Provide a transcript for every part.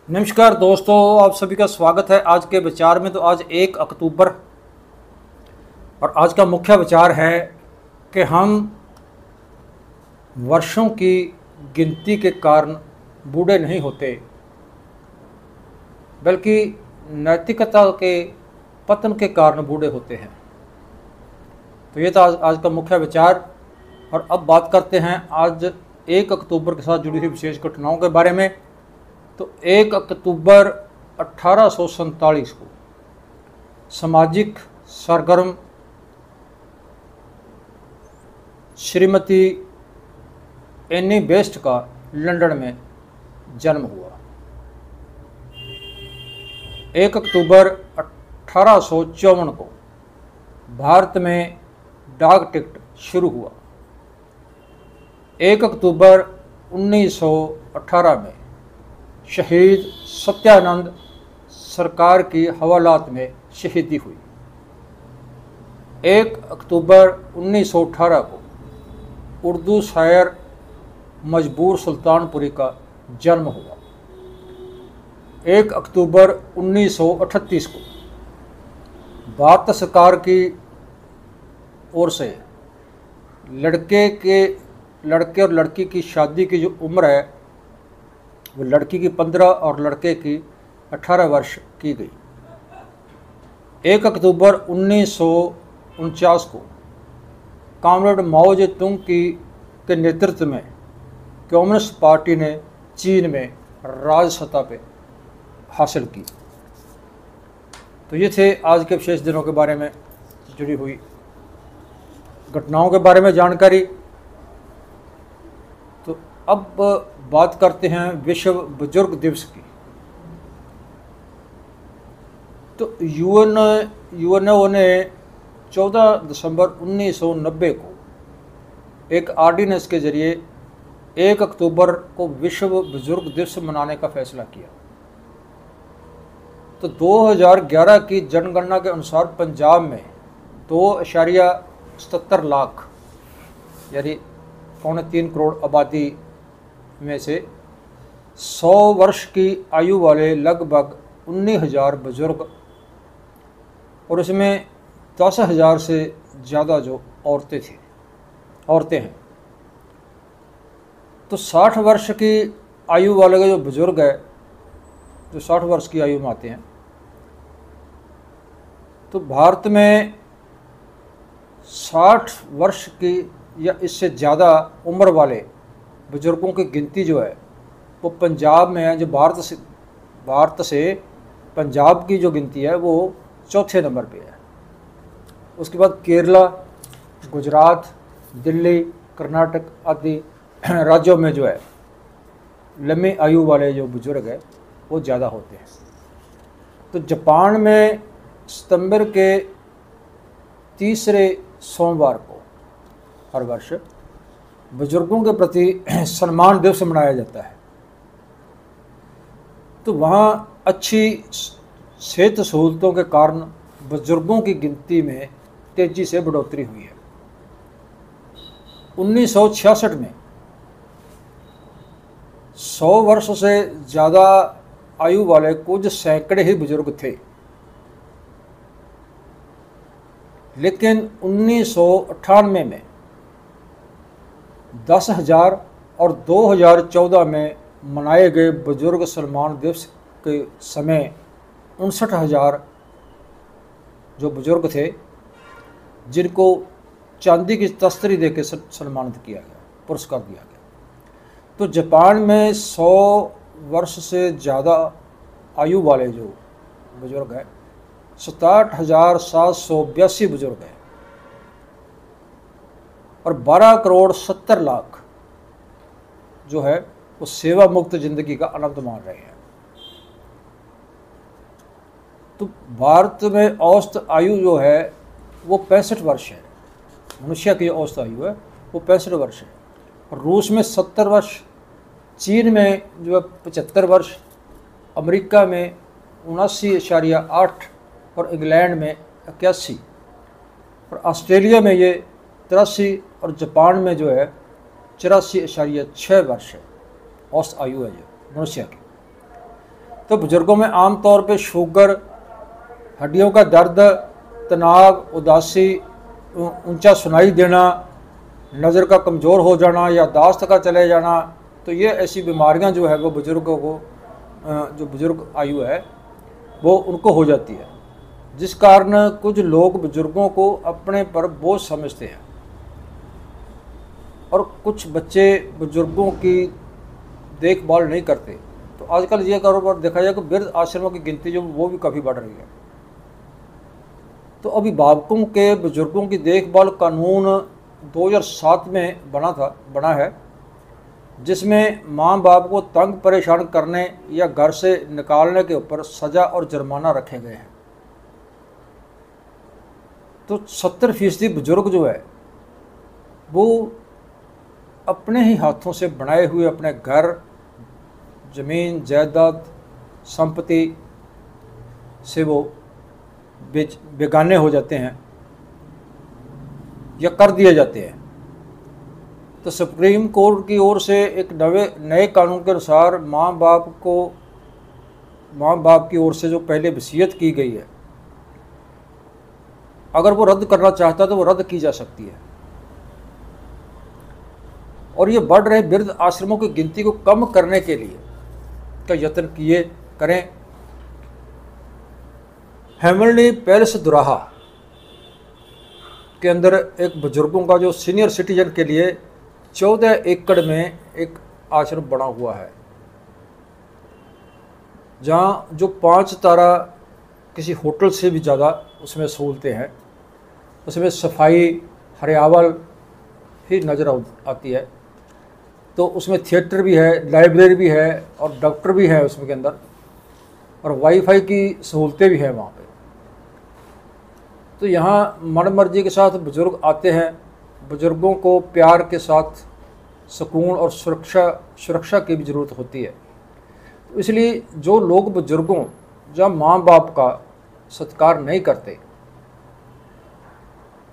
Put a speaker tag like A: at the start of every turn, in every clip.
A: नमस्कार दोस्तों, आप सभी का स्वागत है आज के विचार में। तो आज 1 अक्टूबर और आज का मुख्य विचार है कि हम वर्षों की गिनती के कारण बूढ़े नहीं होते, बल्कि नैतिकता के पतन के कारण बूढ़े होते हैं। तो ये था आज का मुख्य विचार। और अब बात करते हैं आज 1 अक्टूबर के साथ जुड़ी हुई विशेष घटनाओं के बारे में। तो 1 अक्टूबर 1847 को सामाजिक सरगर्म श्रीमती एनी बेस्ट का लंदन में जन्म हुआ। 1 अक्टूबर 1854 को भारत में डाक टिकट शुरू हुआ। 1 अक्टूबर 1918 में शहीद सत्यानंद सरकार की हवालात में शहीदी हुई। 1 अक्टूबर 1918 को उर्दू शायर मजबूर सुल्तानपुरी का जन्म हुआ। 1 अक्टूबर 1938 को भारत सरकार की ओर से लड़के और लड़की की शादी की जो उम्र है वो लड़की की 15 और लड़के की 18 वर्ष की गई। 1 अक्टूबर 1949 को कॉमरेड माओ जे तुंग के नेतृत्व में कम्युनिस्ट पार्टी ने चीन में राज सत्ता पे हासिल की। तो ये थे आज के विशेष दिनों के बारे में जुड़ी हुई घटनाओं के बारे में जानकारी। तो अब बात करते हैं विश्व बुजुर्ग दिवस की। तो यूएनओ ने 14 दिसंबर 1990 को एक ऑर्डिनेंस के जरिए 1 अक्टूबर को विश्व बुजुर्ग दिवस मनाने का फैसला किया। तो 2011 की जनगणना के अनुसार पंजाब में 2.77 लाख यानी 3.25 करोड़ आबादी में से 100 वर्ष की आयु वाले लगभग 19,000 बुजुर्ग और इसमें 10,000 से ज़्यादा जो औरतें हैं। तो 60 वर्ष की आयु वाले जो बुजुर्ग है, जो 60 वर्ष की आयु में आते हैं, तो भारत में 60 वर्ष की या इससे ज़्यादा उम्र वाले बुजुर्गों की गिनती जो है वो पंजाब में है। जो भारत से पंजाब की जो गिनती है वो चौथे नंबर पे है। उसके बाद केरला, गुजरात, दिल्ली, कर्नाटक आदि राज्यों में जो है लंबी आयु वाले जो बुजुर्ग है वो ज़्यादा होते हैं। तो जापान में सितंबर के तीसरे सोमवार को हर वर्ष बुजुर्गों के प्रति सम्मान दिवस मनाया जाता है। तो वहाँ अच्छी सेहत सहूलतों के कारण बुजुर्गों की गिनती में तेज़ी से बढ़ोतरी हुई है। 1966 में 100 वर्ष से ज़्यादा आयु वाले कुछ सैकड़े ही बुजुर्ग थे, लेकिन 1998 में 10,000 और 2014 में मनाए गए बुजुर्ग सम्मान दिवस के समय 59,000 जो बुजुर्ग थे जिनको चांदी की तस्तरी देकर सम्मानित किया गया, पुरस्कार दिया गया। तो जापान में 100 वर्ष से ज़्यादा आयु वाले जो बुजुर्ग हैं 67,782 बुजुर्ग हैं और 12 करोड़ 70 लाख जो है वो सेवा मुक्त जिंदगी का आनंद मान रहे हैं। तो भारत में औसत आयु जो है वो 65 वर्ष है। मनुष्य की औसत आयु है वो 65 वर्ष है। और रूस में 70 वर्ष, चीन में जो है 75 वर्ष, अमेरिका में 79.8 और इंग्लैंड में 81 और ऑस्ट्रेलिया में ये 83 और जापान में जो है 84.6 वर्ष है औसत आयु है ये मनुष्य की। तो बुज़ुर्गों में आम तौर पे शुगर, हड्डियों का दर्द, तनाव, उदासी, ऊंचा सुनाई देना, नज़र का कमज़ोर हो जाना, याददाश्त का चले जाना, तो ये ऐसी बीमारियां जो है वो बुज़ुर्गों को, जो बुज़ुर्ग आयु है वो उनको हो जाती है, जिस कारण कुछ लोग बुज़ुर्गों को अपने पर बोझ समझते हैं और कुछ बच्चे बुज़ुर्गों की देखभाल नहीं करते। तो आजकल ये कारोबार देखा जाए कि वृद्ध आश्रमों की गिनती जो वो भी काफ़ी बढ़ रही है। तो अभिभावकों के बुज़ुर्गों की देखभाल कानून 2007 में बना है, जिसमें माँ बाप को तंग परेशान करने या घर से निकालने के ऊपर सज़ा और जुर्माना रखे गए हैं। तो 70% बुज़ुर्ग जो है वो अपने ही हाथों से बनाए हुए अपने घर, ज़मीन, जायदाद, संपत्ति से वो बेगाने हो जाते हैं या कर दिए जाते हैं। तो सुप्रीम कोर्ट की ओर से एक नए कानून के अनुसार माँ बाप की ओर से जो पहले वसीयत की गई है, अगर वो रद्द करना चाहता है तो वो रद्द की जा सकती है। और ये बढ़ रहे वृद्ध आश्रमों की गिनती को कम करने के लिए का यत्न करें। हेमल्डी पैलेस दुराहा के अंदर एक बुजुर्गों का जो सीनियर सिटीजन के लिए 14 एकड़ में एक आश्रम बना हुआ है, जहाँ जो 5 तारा किसी होटल से भी ज़्यादा उसमें सहूलतें हैं। उसमें सफाई, हरियावल ही नज़र आती है। तो उसमें थिएटर भी है, लाइब्रेरी भी है और डॉक्टर भी है उसमें के अंदर, और वाईफाई की सहूलतें भी हैं वहाँ पे। तो यहाँ मनमर्जी के साथ बुज़ुर्ग आते हैं। बुज़ुर्गों को प्यार के साथ सुकून और सुरक्षा की भी ज़रूरत होती है। तो इसलिए जो लोग बुज़ुर्गों या माँ बाप का सत्कार नहीं करते,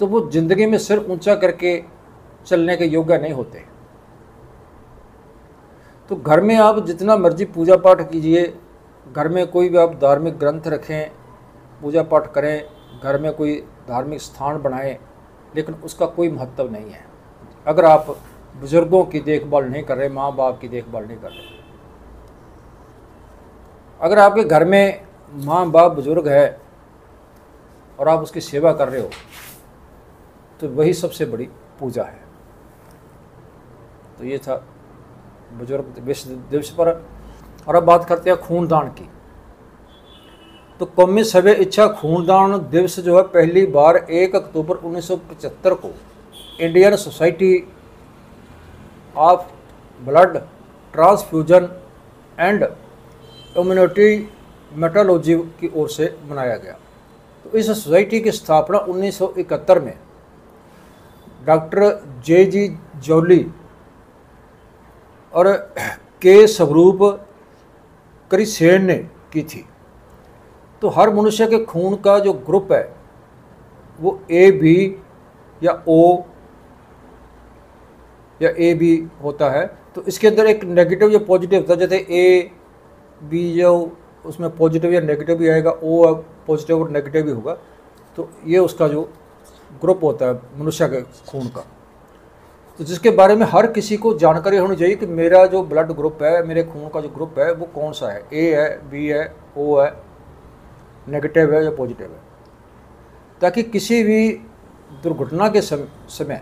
A: तो वो ज़िंदगी में सिर ऊंचा करके चलने के योग्य नहीं होते। तो घर में आप जितना मर्जी पूजा पाठ कीजिए, घर में कोई भी आप धार्मिक ग्रंथ रखें, पूजा पाठ करें, घर में कोई धार्मिक स्थान बनाएं, लेकिन उसका कोई महत्व नहीं है अगर आप बुज़ुर्गों की देखभाल नहीं कर रहे, माँ बाप की देखभाल नहीं कर रहे। अगर आपके घर में माँ बाप बुज़ुर्ग है और आप उसकी सेवा कर रहे हो, तो वही सबसे बड़ी पूजा है। तो ये था बुजुर्ग दिवस पर। और अब बात करते हैं खूनदान की। तो कौमी सभ्य इच्छा खूनदान दिवस जो है पहली बार 1 अक्टूबर 1975 को Indian society of blood transfusion and immunity मेटोलॉजी की ओर से मनाया गया। तो इस सोसाइटी की स्थापना 1971 में डॉक्टर J.G. जॉली और के स्वरूप करिसेन ने की थी। तो हर मनुष्य के खून का जो ग्रुप है वो AB या O या AB होता है। तो इसके अंदर एक नेगेटिव या पॉजिटिव होता है, जैसे AB जो उसमें पॉजिटिव या नेगेटिव भी आएगा, O पॉजिटिव और नेगेटिव भी होगा। तो ये उसका जो ग्रुप होता है मनुष्य के खून का, तो जिसके बारे में हर किसी को जानकारी होनी चाहिए कि मेरा जो ब्लड ग्रुप है, मेरे खून का जो ग्रुप है वो कौन सा है, A है, B है, O है, नेगेटिव है या पॉजिटिव है, ताकि किसी भी दुर्घटना के समय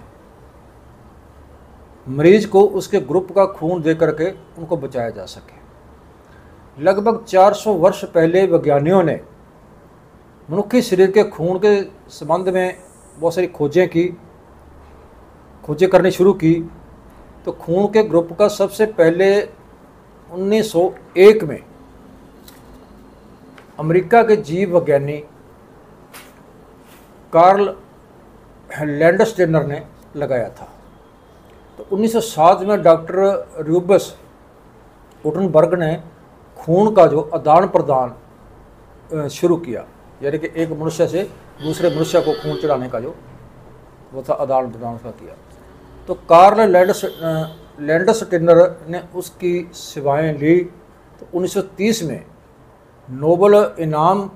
A: मरीज को उसके ग्रुप का खून दे करके उनको बचाया जा सके। लगभग 400 वर्ष पहले वैज्ञानिकों ने मनुष्य शरीर के खून के संबंध में बहुत सारी खोजें करनी शुरू की। तो खून के ग्रुप का सबसे पहले 1901 में अमेरिका के जीव वैज्ञानिक कार्ल लैंडस्टेनर ने लगाया था। तो 1907 में डॉक्टर रूबस गुटनबर्ग ने खून का जो आदान प्रदान शुरू किया, यानी कि एक मनुष्य से दूसरे मनुष्य को खून चढ़ाने का जो वो था आदान प्रदान का किया। तो कार्ल लैंडस्टेनर ने उसकी सेवाएं ली। तो 1930 में नोबल इनाम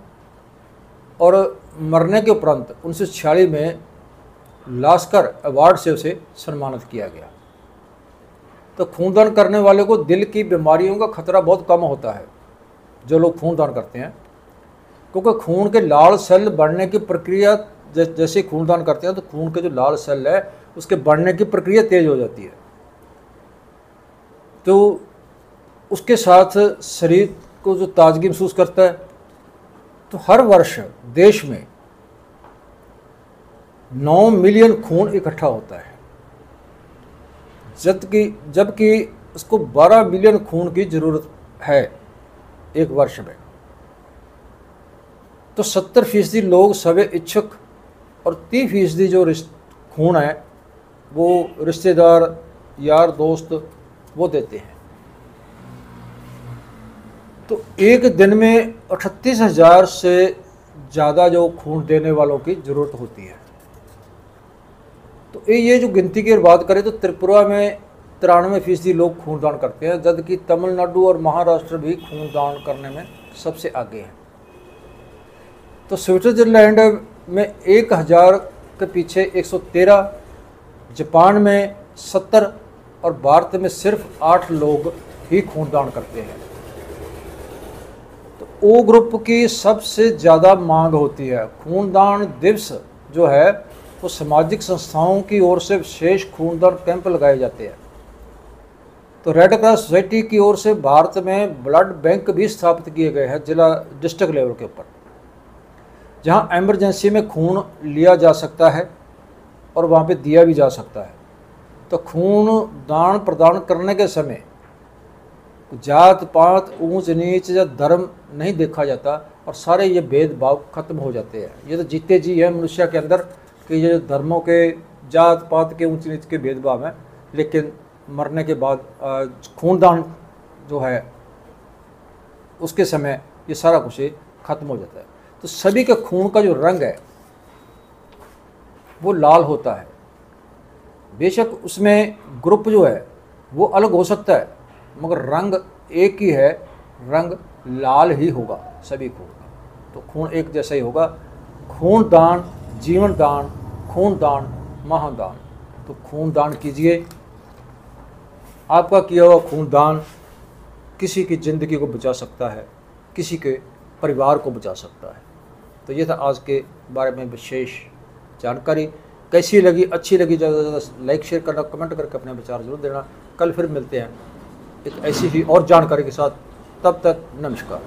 A: और मरने के उपरांत 1946 में लास्कर अवार्ड से उसे सम्मानित किया गया। तो खूनदान करने वाले को दिल की बीमारियों का खतरा बहुत कम होता है, जो लोग खूनदान करते हैं, क्योंकि खून के लाल सेल बढ़ने की प्रक्रिया, जैसे खूनदान करते हैं तो खून के जो लाल सेल है उसके बढ़ने की प्रक्रिया तेज हो जाती है। तो उसके साथ शरीर को जो ताजगी महसूस करता है। तो हर वर्ष देश में 9 मिलियन खून इकट्ठा होता है, जबकि उसको 12 मिलियन खून की ज़रूरत है एक वर्ष में। तो 70% लोग सवे इच्छुक और 30% जो खून है वो रिश्तेदार, यार, दोस्त वो देते हैं। तो एक दिन में 38,000 से ज़्यादा जो खून देने वालों की ज़रूरत होती है। तो ये जो गिनती की बात करें तो त्रिपुरा में 93% लोग खूनदान करते हैं, जबकि तमिलनाडु और महाराष्ट्र भी खूनदान करने में सबसे आगे हैं। तो स्विट्ज़रलैंड में 1000 के पीछे 113, जापान में 70 और भारत में सिर्फ 8 लोग ही खूनदान करते हैं। तो ओ ग्रुप की सबसे ज़्यादा मांग होती है। खूनदान दिवस जो है वो सामाजिक संस्थाओं की ओर से विशेष खूनदान कैंप लगाए जाते हैं। तो रेड क्रॉस सोसाइटी की ओर से भारत में ब्लड बैंक भी स्थापित किए गए हैं जिला डिस्ट्रिक्ट लेवल के ऊपर, जहां एमरजेंसी में खून लिया जा सकता है और वहां पे दिया भी जा सकता है। तो खून दान प्रदान करने के समय जात पात, ऊंच नीच या धर्म नहीं देखा जाता और सारे ये भेदभाव खत्म हो जाते हैं। ये तो जीते जी है मनुष्य के अंदर कि ये धर्मों के, जात पात के, ऊंच नीच के भेदभाव हैं, लेकिन मरने के बाद खूनदान जो है उसके समय ये सारा कुछ खत्म हो जाता है। तो सभी के खून का जो रंग है वो लाल होता है। बेशक उसमें ग्रुप जो है वो अलग हो सकता है, मगर रंग एक ही है, रंग लाल ही होगा सभी खून का। तो खून एक जैसा ही होगा। खून दान, जीवन दान, खून दान, महादान। तो खून दान कीजिए। आपका किया हुआ खून दान किसी की ज़िंदगी को बचा सकता है, किसी के परिवार को बचा सकता है। तो ये था आज के बारे में विशेष जानकारी। कैसी लगी, अच्छी लगी, ज़्यादा से ज़्यादा लाइक शेयर करना, कमेंट करके अपने विचार जरूर देना। कल फिर मिलते हैं एक ऐसी ही और जानकारी के साथ। तब तक नमस्कार।